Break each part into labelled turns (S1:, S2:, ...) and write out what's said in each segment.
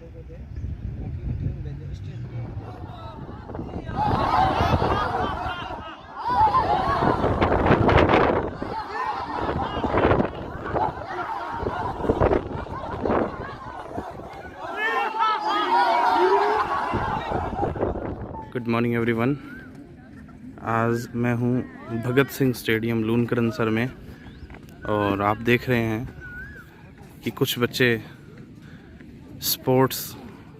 S1: Good morning everyone. आज मैं हूँ भगत सिंह स्टेडियम लूनकरनसर में और आप देख रहे हैं कि कुछ बच्चे स्पोर्ट्स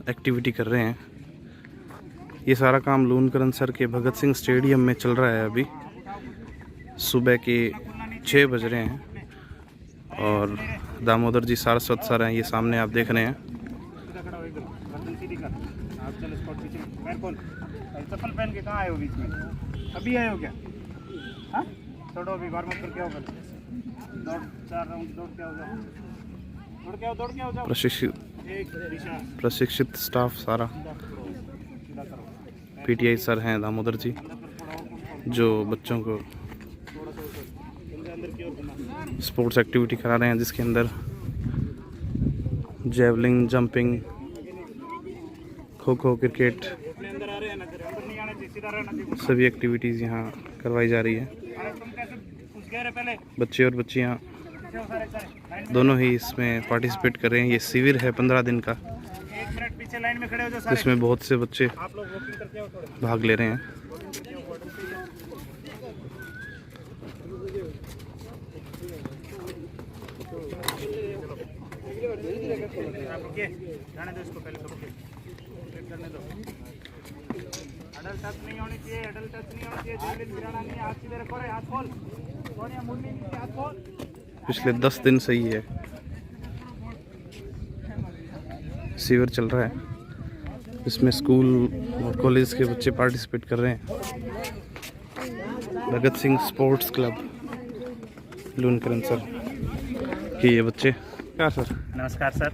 S1: एक्टिविटी कर रहे हैं। ये सारा काम लूनकरनसर के भगत सिंह स्टेडियम में चल रहा है। अभी सुबह के 6 बज रहे हैं और दामोदर जी सारस्वत सर हैं, ये सामने आप देख रहे हैं।
S2: चप्पल पहन के कहाँ आए हो बीच में? अभी आए हो क्या? हाँ, छोड़ो अभी वार्म अप करके आओ। दौड़ 4 राउंड दौड़ के आओ, दौड़ के आओ।
S1: प्रशिक्षित स्टाफ सारा पीटीआई सर हैं दामोदर जी, जो बच्चों को स्पोर्ट्स एक्टिविटी करा रहे हैं, जिसके अंदर javelin, jumping, kho kho, cricket, सभी एक्टिविटीज़ यहाँ करवाई जा रही है। बच्चे और बच्चियाँ दोनों ही इसमें पार्टिसिपेट कर रहे हैं। ये शिविर है 15 दिन का, जिसमें बहुत से बच्चे भाग ले रहे हैं।
S2: अडल्ट टच नहीं होनी चाहिए, जेवलिन गिराना नहीं है। हाथ सीधे रखो, हाथ खोल, सोनिया मुड़नी नहीं, हाथ खोल।
S1: पिछले 10 दिन से ही है शिविर चल रहा है। इसमें स्कूल और कॉलेज के बच्चे पार्टिसिपेट कर रहे हैं। भगत सिंह स्पोर्ट्स क्लब लूनकरनसर के ये बच्चे। क्या सर?
S2: नमस्कार सर।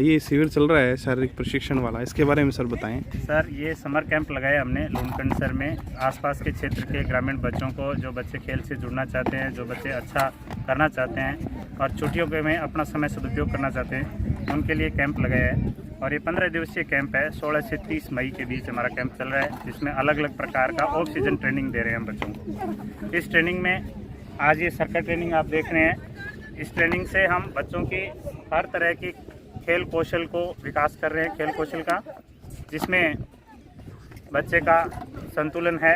S1: ये शिविर चल रहा है शारीरिक प्रशिक्षण वाला, इसके बारे में सर बताएं।
S2: सर, ये समर कैंप लगाया हमने लूनकरनसर में। आसपास के क्षेत्र के ग्रामीण बच्चों को, जो बच्चे खेल से जुड़ना चाहते हैं, जो बच्चे अच्छा करना चाहते हैं और छुट्टियों के में अपना समय सदुपयोग करना चाहते हैं, उनके लिए कैंप लगाया है। और ये 15 दिवसीय कैंप है। 16 से 30 मई के बीच हमारा कैंप चल रहा है, जिसमें अलग अलग प्रकार का ऑफ सीजन ट्रेनिंग दे रहे हैं हम बच्चों को। इस ट्रेनिंग में आज ये सर्कल ट्रेनिंग आप देख रहे हैं। इस ट्रेनिंग से हम बच्चों की हर तरह की खेल कौशल को विकास कर रहे हैं, खेल कौशल का, जिसमें बच्चे का संतुलन है,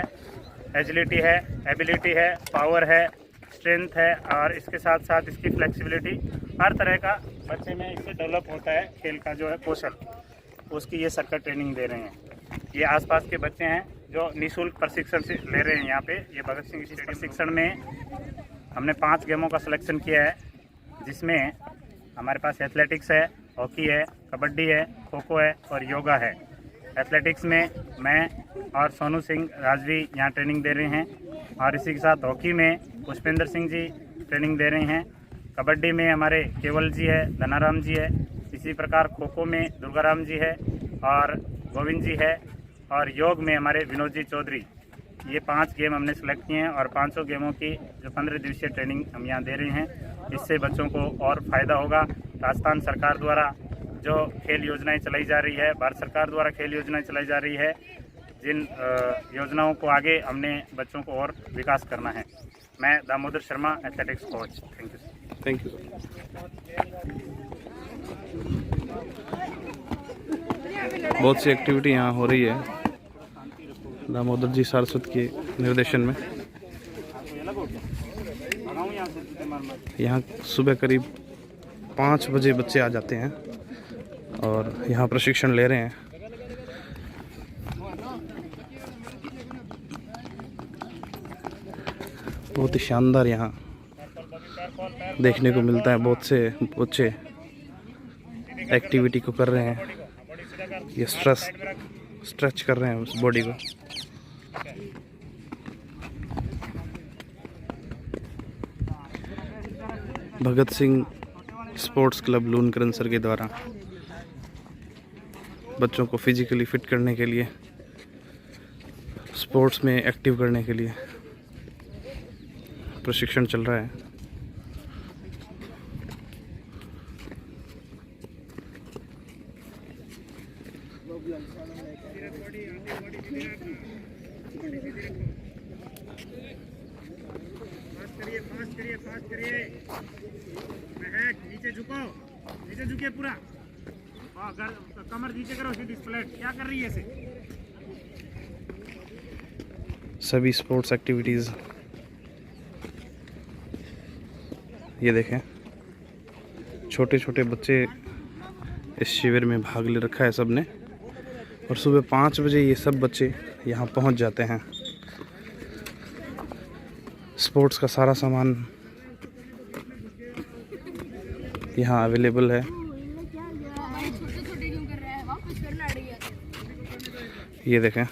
S2: एजिलिटी है, एबिलिटी है, पावर है, स्ट्रेंथ है और इसके साथ साथ इसकी फ्लेक्सिबिलिटी, हर तरह का बच्चे में इससे डेवलप होता है खेल का जो है कौशल, उसकी ये सर्कल ट्रेनिंग दे रहे हैं। ये आसपास के बच्चे हैं जो निःशुल्क प्रशिक्षण से ले रहे हैं यहाँ पे। ये भगत सिंह स्टेडियम प्रशिक्षण में हमने 5 गेमों का सिलेक्शन किया है, जिसमें हमारे पास एथलेटिक्स है, हॉकी है, कबड्डी है, खो खो है और योगा है। एथलेटिक्स में मैं और सोनू सिंह राजवी यहाँ ट्रेनिंग दे रहे हैं और इसी के साथ हॉकी में पुष्पेंद्र सिंह जी ट्रेनिंग दे रहे हैं। कबड्डी में हमारे केवल जी है, धनाराम जी है। इसी प्रकार खो खो में दुर्गाराम जी है और गोविंद जी है और योग में हमारे विनोद जी चौधरी। ये 5 गेम हमने सेलेक्ट किए हैं और 500 गेमों की जो 15 दिवसीय ट्रेनिंग हम यहाँ दे रहे हैं। इससे बच्चों को और फ़ायदा होगा। राजस्थान सरकार द्वारा जो खेल योजनाएं चलाई जा रही है, भारत सरकार द्वारा खेल योजनाएं चलाई जा रही है, जिन योजनाओं को आगे हमने बच्चों को और विकास करना है। मैं Damodar Sharma, athletics coach. Thank you sir.
S1: बहुत सी एक्टिविटी यहाँ हो रही है दामोदर जी सारस्वत के निर्देशन में। यहाँ सुबह करीब 5 बजे बच्चे आ जाते हैं और यहाँ प्रशिक्षण ले रहे हैं। बहुत ही शानदार यहाँ देखने को मिलता है। बहुत से बच्चे एक्टिविटी को कर रहे हैं। ये स्ट्रेच कर रहे हैं उस बॉडी को। भगत सिंह स्पोर्ट्स क्लब लूनकरनसर के द्वारा बच्चों को फिजिकली फिट करने के लिए, स्पोर्ट्स में एक्टिव करने के लिए प्रशिक्षण चल रहा है।
S2: फास्ट करिए। महक नीचे झुको, नीचे झुकिए पूरा। कमर नीचे करो, सीधी स्प्लिट। क्या कर रही है इसे?
S1: सभी स्पोर्ट्स एक्टिविटीज़ ये देखें, छोटे छोटे बच्चे इस शिविर में भाग ले रखा है सब ने, और सुबह 5 बजे ये सब बच्चे यहाँ पहुँच जाते हैं। स्पोर्ट्स का सारा सामान यहाँ अवेलेबल है। ये देखें,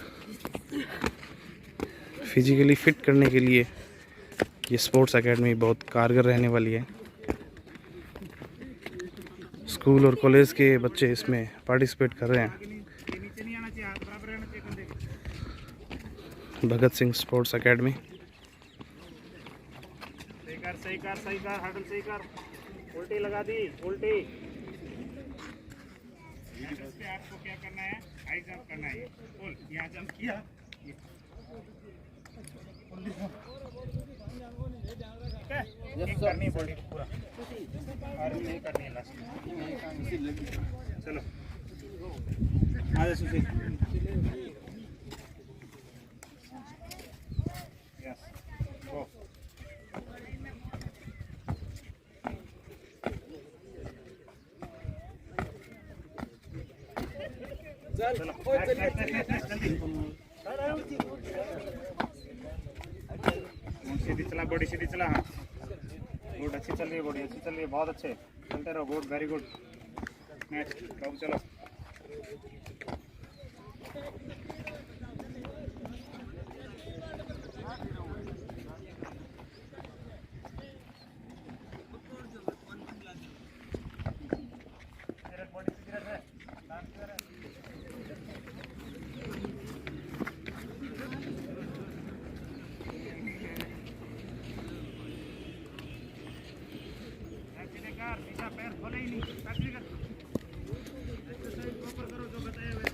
S1: फिजिकली फिट करने के लिए ये स्पोर्ट्स एकेडमी बहुत कारगर रहने वाली है। स्कूल और कॉलेज के बच्चे इसमें पार्टिसिपेट कर रहे हैं। Bhagat Singh sports academy.
S2: सही कर, हडल सही कर। उल्टी लगा दी, उल्टी। आपको क्या करना है? हाई जंप करना है। बोल, यहाँ जंप किया। एक करनी बॉडी पूरा, और नहीं करनी है लास्ट। चलो आ जा सुशील। Yes go. चलो सीधी चला, बॉडी सीधी चला। हाँ गुड, अच्छी चल रही है बॉडी, अच्छी चल रही है, बहुत अच्छे चलते रहो। Good, very good. नेक्स्ट बाबू चलो। पैर खोले ही नहीं, एक्सरसाइज प्रॉपर करो जो बताया वैसे।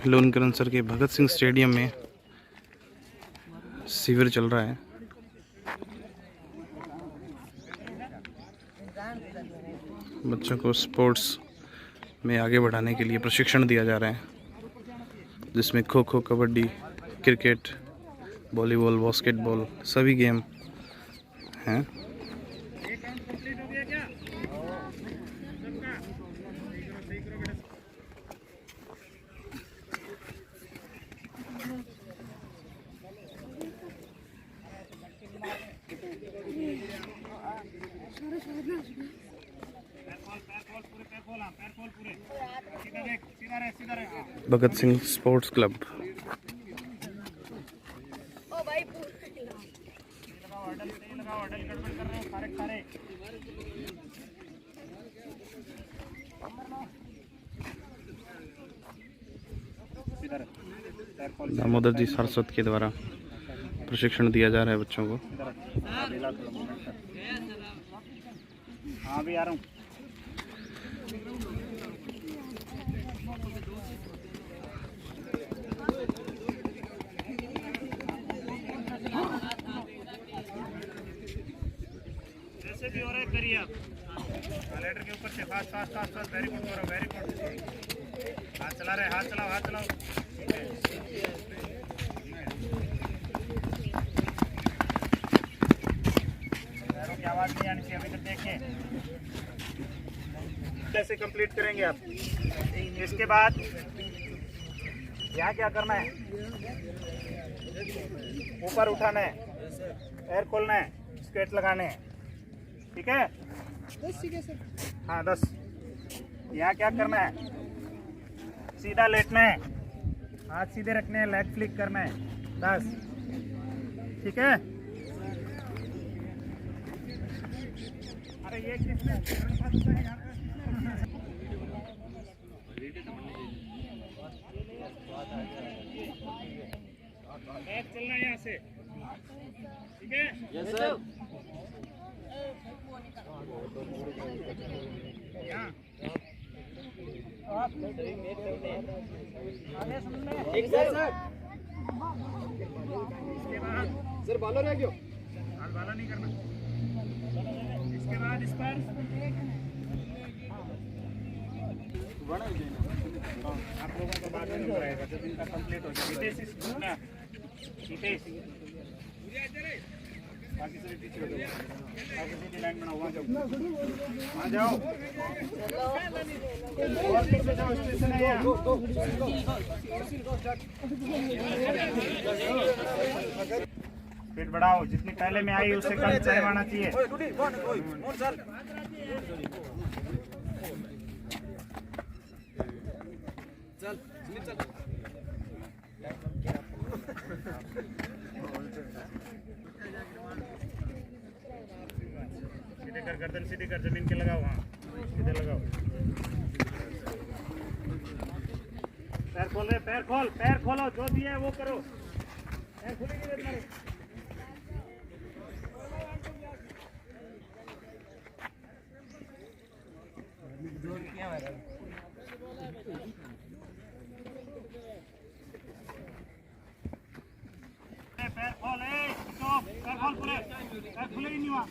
S1: लूनकरण सर के भगत सिंह स्टेडियम में शिविर चल रहा है। बच्चों को स्पोर्ट्स में आगे बढ़ाने के लिए प्रशिक्षण दिया जा रहा है, जिसमें kho kho, kabaddi, cricket, volleyball, basketball सभी गेम हैं। Bhagat Singh sports club. दामोदर जी सारस्वत के द्वारा प्रशिक्षण दिया जा रहा है बच्चों को।
S2: हाँ भी आ रहा हूँ। जैसे भी हो रहा है करिए आप। लेटर के ऊपर से fast fast fast fast. Very good करो, वेरी गुड। हाथ चला रहे, हाथ चलाओ, हाथ चलाओ। पैरों की आवाज़ नहीं आनी चाहिए। अभी तक देखिए कैसे कंप्लीट करेंगे आप। इसके बाद यहाँ क्या करना है? ऊपर उठाना है, पैर खोलना है, स्केट लगाने हैं। ठीक है? 10 ठीक है सर। हाँ 10। यहाँ क्या करना है? सीधा लेटना है, हाथ सीधे रखने हैं, लेग फ्लिक करना है। 10 ठीक है? अरे ये किसने चलना है यहाँ से, ठीक है? Yes sir.
S3: एक सर
S2: इसके बाद
S3: सर बालो रह गयो
S2: हाल वाला नहीं करना। इसके बाद इस पर आप लोगों को बाद में कराएगा जब इनका कंप्लीट हो जाए। हितेश बाकी सभी पीछे हो जाओ, बाकी सभी लाइन बनाओ, वहाँ जाओ, और पीछे जाओ, स्टेशन है यहाँ। स्पीड बढ़ाओ, जितनी पहले में आई उससे कम टाइम आना चाहिए। सीधे कर, गर्दन सीधी कर, जमीन के लगाओ, हाँ सीधे लगाओ। पैर खोल रहे, पैर खोलो, जो भी है वो करो। पैर खुलेंगे तुम्हारे। पैर खोल, पैर खोल, खुले ही नहीं हुआ।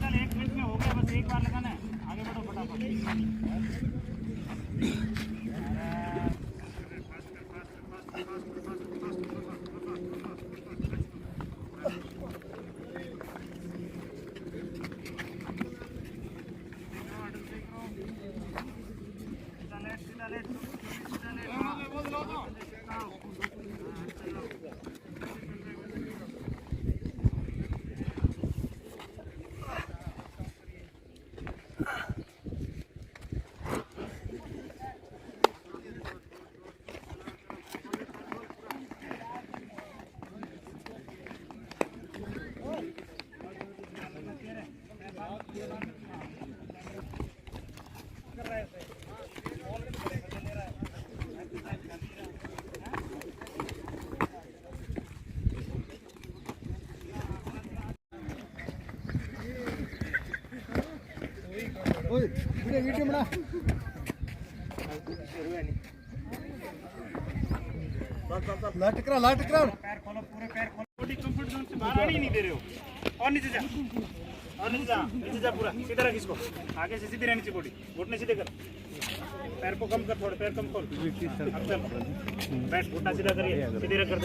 S2: चल 1 मिनट में हो गया, बस एक बार लगाना है। आगे बढ़ो फटाफट।
S3: ओए वीडियो बना लाट करा
S2: पैर खोलो, पूरे पैर खोलो। बॉडी कंफर्ट जोन से बाहर आने ही नहीं दे रहे हो। और नीचे जा, नीचे जा पूरा सीधा रख इसको। आगे से सीधी रहनी चाहिए बॉडी, घुटने सीधे कर। पैर को कम कर, थोड़े पैर कम खोल। अब चल बैठ, घुटना सीधा करिए, सीधे रख कर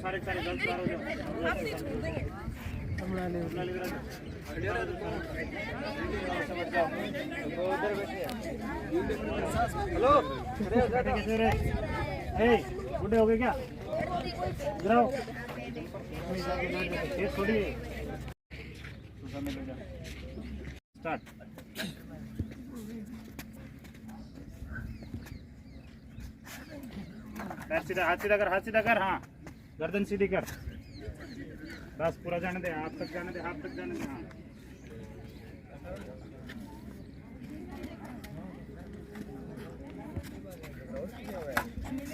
S2: सारे जल्द बाहर हो जाओ।
S3: हेलो
S2: बुढ़े हो गए क्या? गिराओ छोड़िए, स्टार्ट। पैर सीधा, हाथ सीधा कर, हाँ गर्दन सीधी कर, बस पूरा जाने दे, हाथ तक जाने दे, हाँ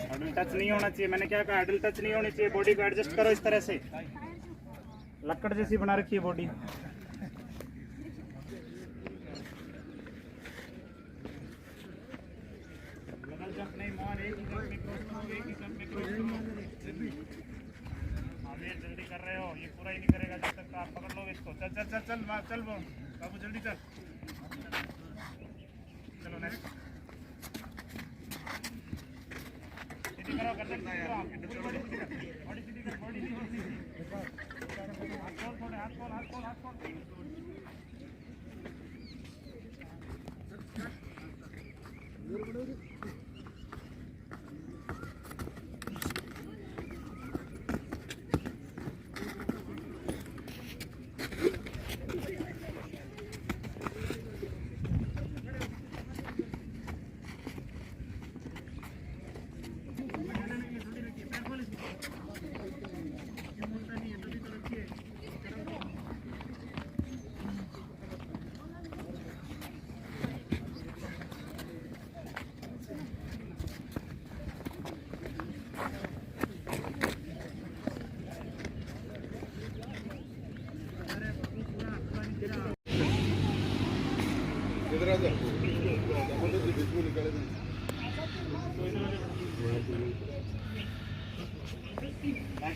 S2: एडल टच नहीं होना चाहिए। मैंने क्या कहा, एडल टच नहीं होनी चाहिए। बॉडी को एडजस्ट करो इस तरह से, लक्कड़ जैसी बना रखी है बॉडी। नहीं मोहन, एक ही जंप में क्रॉस जल्दी कर रहे हो, ये पूरा ही नहीं करेगा जब तक आप पकड़ लोगे इसको। चल चल चल चल चल बाबू जल्दी चल, चलो नेक्स्ट। बैक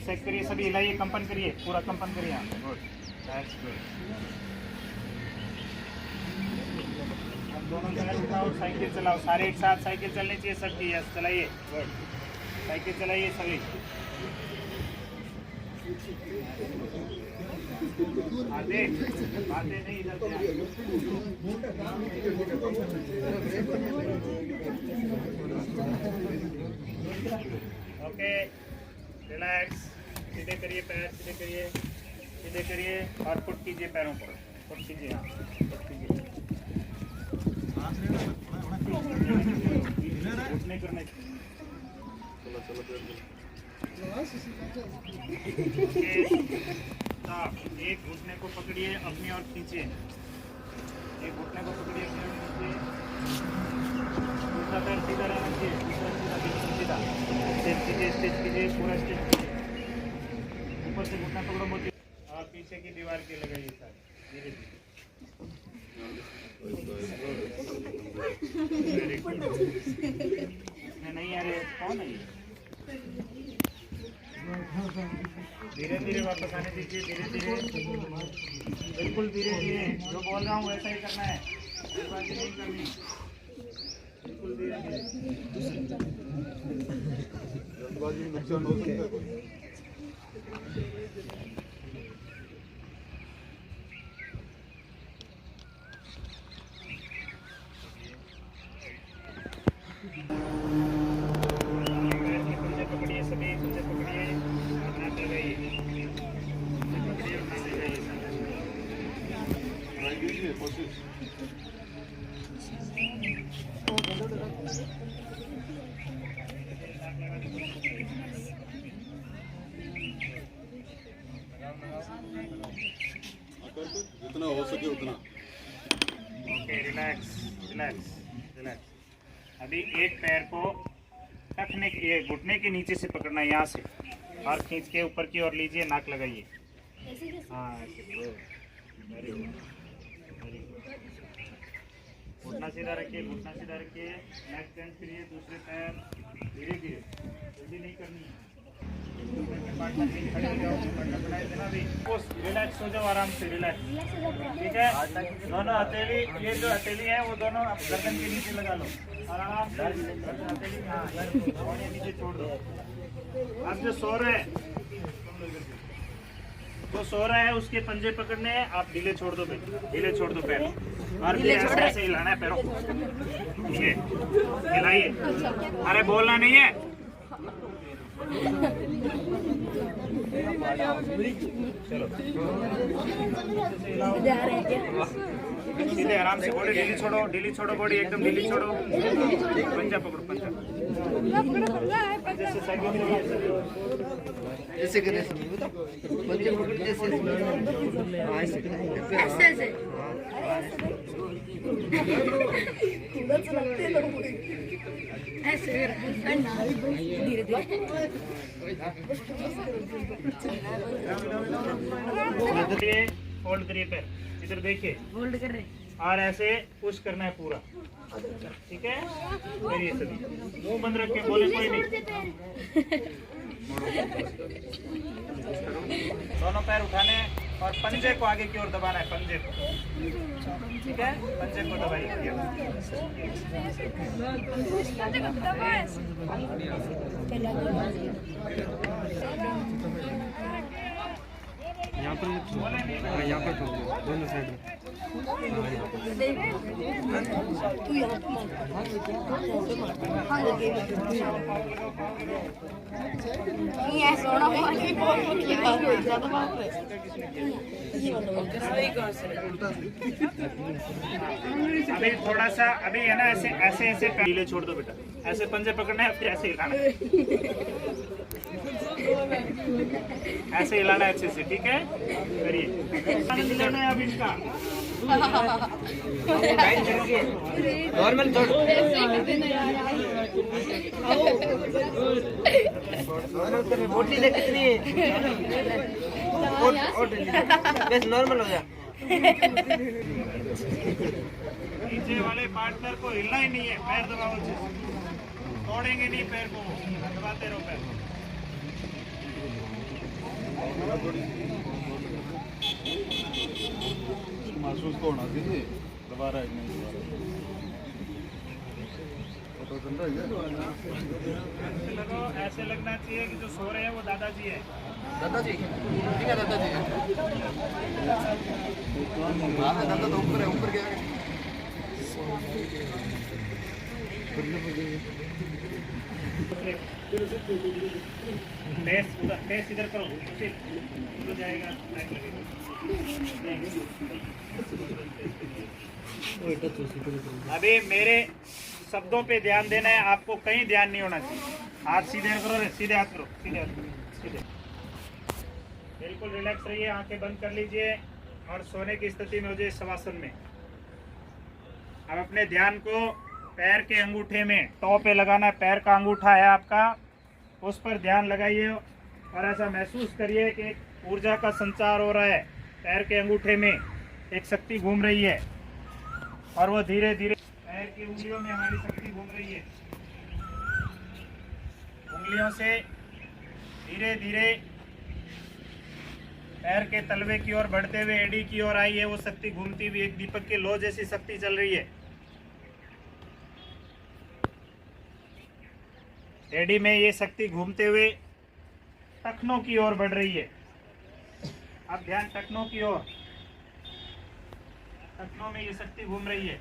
S2: चेक करिए, सभी हिलाइए, कंपन करिए, पूरा कंपन करिए। Good, that's good. अब दोनों जगह चलाओ, साइकिल चलाओ, सारे एक साथ साइकिल चलनी चाहिए सबकी। यस, चलाइए, गुड, साइकिल चलाइए सभी। आधे नहीं, इधर ओके, रिलैक्स, सीधे करिए पैर, सीधे करिए, सीधे करिए और पुट कीजिए पैरों को, पुट कीजिए, पुट कीजिए। घुटने करने एक घुटने को पकड़िए, अपनी ओर खींचिए, एक घुटने को पकड़िए, अपनी ओर खींचिए, दूसरा पैर सीधा रखिए, दूसरा सीधा स्टिच कीजिए, पूरा स्टिच कीजिए, ऊपर से घुटना पकड़ो मोती और पीछे की दीवार के लगाइए सर, धीरे धीरे। नहीं अरे कौन है? धीरे धीरे वापस आने दीजिए, धीरे धीरे, बिल्कुल धीरे धीरे, जो बोल रहा हूँ वैसा ही करना है, जल्दबाजी नहीं करनी, बिल्कुल धीरे धीरे।
S4: जल्दबाजी में नुकसान हो सकता है।
S2: पकड़िए सभी, मुझे पकड़िए और नाक लगाइए, पकड़िए और नाक लगाइए।
S4: कोशिश जितना हो सके उतना।
S2: Okay, relax relax relax. अभी एक पैर को टखने के, घुटने के नीचे से पकड़ना है, यहाँ से, और खींच के ऊपर की ओर लीजिए, नाक लगाइए। हाँ ऐसे, वेरी गुड, वेरी गुड। घुटना सीधा रखिए, घुटना सीधा रखिए, नेक बेंड करिए, दूसरे पैर धीरे धीरे, जल्दी नहीं करनी है। पार्टनर भी खड़े हो जाओ, पार्टनर बनाए देना भी। रिलैक्स हो जाओ, आराम से रिलैक्स, ठीक है। दोनों हथेली, ये जो हथेली है वो दोनों आप गर्दन के नीचे लगा लो और आराम से हथेली, हाँ और ये नीचे छोड़ दो। आप जो सो रहे हैं, जो सो रहा है उसके पंजे पकड़ने हैं, आप ढीले छोड़ दो, ढीले छोड़ दो पैर, और फिर ऐसे ऐसे हिलाना है पैरों को, ठीक है, हिलाइए। अरे बोलना नहीं है, चलो सीधे आराम से, बॉडी ढीली छोड़ो, बॉडी एकदम ढीली छोड़ो, पंजा पकड़ो, पंजा जैसे साइकिल
S3: ऐसे करने से पंजे पकड़ ऐसे ऐसे ऐसे धीरे
S2: धीरे होल्ड करिए पैर, इधर देखिए,
S3: होल्ड कर रहे
S2: और ऐसे पुश करना है पूरा, ठीक है। करिए सभी, मुंह बंद रख के बोले कोई नहीं। दोनों पैर उठाने, और पंजे को आगे की ओर दबाना है, पंजे को, ठीक है, पंजे को दबाइए।
S5: यहाँ पर यहाँ पर ठोक दो, दोनों साइड में।
S3: तू यहाँ पे मार। नहीं ऐसा होना हमारी बहुत की बात हो ज्यादा बात है। ये
S2: अभी थोड़ा सा अभी है ना, ऐसे ऐसे ऐसे ढीले छोड़ दो बेटा, ऐसे पंजे पकड़ने हैं, फिर ऐसे हिलाना है, ऐसे हिलाना है अच्छे से, ठीक है, करिए। हिलाना है अब इनका,
S5: नॉर्मल छोड़, मोटी ले कितनी बस नॉर्मल हो जा।
S2: नीचे वाले पार्टनर को हिलना ही नहीं है, पैर दबाओ अच्छे से, तोड़ेंगे नहीं पैर को, दबाते रहो पैर।
S4: महसूस तो होना चाहिए, दबा रहा है कि नहीं दबा रहा है, पता चल रहा है क्या?
S2: ऐसे लगो, ऐसे लगना चाहिए कि जो सो रहे हैं वो दादाजी है।
S5: दादाजी ठीक है, दादाजी दादा तो ऊपर है, ऊपर गया।
S2: फेस इधर करो, हो जाएगा। अभी मेरे शब्दों पे ध्यान देना है, आपको कहीं ध्यान नहीं होना चाहिए। हाथ सीधे करो, सीधे हाथ करो, सीधे हाथ करो, सीधे। बिल्कुल रिलैक्स रहिए, आंखें बंद कर लीजिए और सोने की स्थिति में हो जाइए शवासन में। अब अपने ध्यान को पैर के अंगूठे में, टॉ पे लगाना है, पैर का अंगूठा है आपका, उस पर ध्यान लगाइए और ऐसा महसूस करिए कि एक ऊर्जा का संचार हो रहा है। पैर के अंगूठे में एक शक्ति घूम रही है और वो धीरे धीरे पैर की उंगलियों में हमारी शक्ति घूम रही है। उंगलियों से धीरे धीरे पैर के तलवे की ओर बढ़ते हुए एड़ी की ओर आई है वो शक्ति घूमती हुई, एक दीपक के लो जैसी शक्ति चल रही है। एड़ी में ये शक्ति घूमते हुए टखनों की ओर बढ़ रही है। अब ध्यान टखनों की ओर, टखनों में ये शक्ति घूम रही है।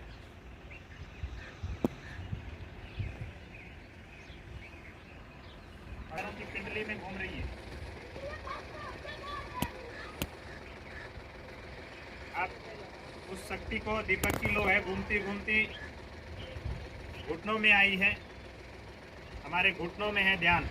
S2: पैरों की पिंडली में घूम रही है। अब उस शक्ति को, दीपक की लो है, घूमती घूमती घुटनों में आई है, हमारे घुटनों में है ध्यान।